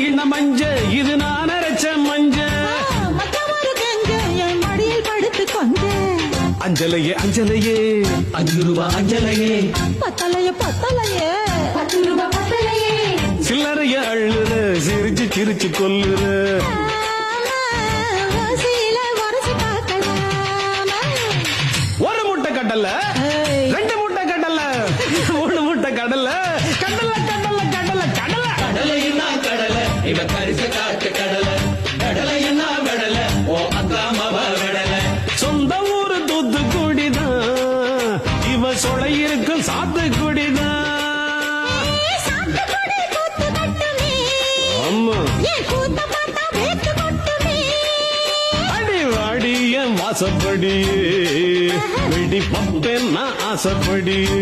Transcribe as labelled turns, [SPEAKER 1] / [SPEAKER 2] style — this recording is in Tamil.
[SPEAKER 1] இந்த மஞ்ச இது நான் அரைச்ச மஞ்ச
[SPEAKER 2] என் மடியில் படுத்து கொஞ்ச
[SPEAKER 1] அஞ்சலையே அஞ்சலையே
[SPEAKER 3] 5 ரூபா அஞ்சலையே
[SPEAKER 2] பத்தலையே 10 ரூபா பத்தலையே
[SPEAKER 1] சில்லறைய அள்ளுற சிரிச்சு சிரிச்சு கொல்லுற
[SPEAKER 2] சீல வரசி பார்க்கலாமா
[SPEAKER 1] ஒரு முட்டை கடல 2 முட்டை கடல 3 முட்டை கடல கடல கடல கடல கடல
[SPEAKER 3] கடலைன்னா கடலை இவ கரிச காட்டு கடலை கடலைன்னா கடல ஓ அக்கா மவ கடலை
[SPEAKER 1] சொந்த ஊரு தூத்துக்குடிதான் இவ சொலை இருக்கும் சாத்துக்குடிதான்
[SPEAKER 2] சாத்துக்குடி கூத்து கட்டுமே
[SPEAKER 1] ஆமா
[SPEAKER 2] ஏன் கூத்த பார்த்தா வேத்து கொட்டுமே
[SPEAKER 1] அடி வாடிய வாசப்படியே வெடி பப்பேன் நான் ஆசைப்படியே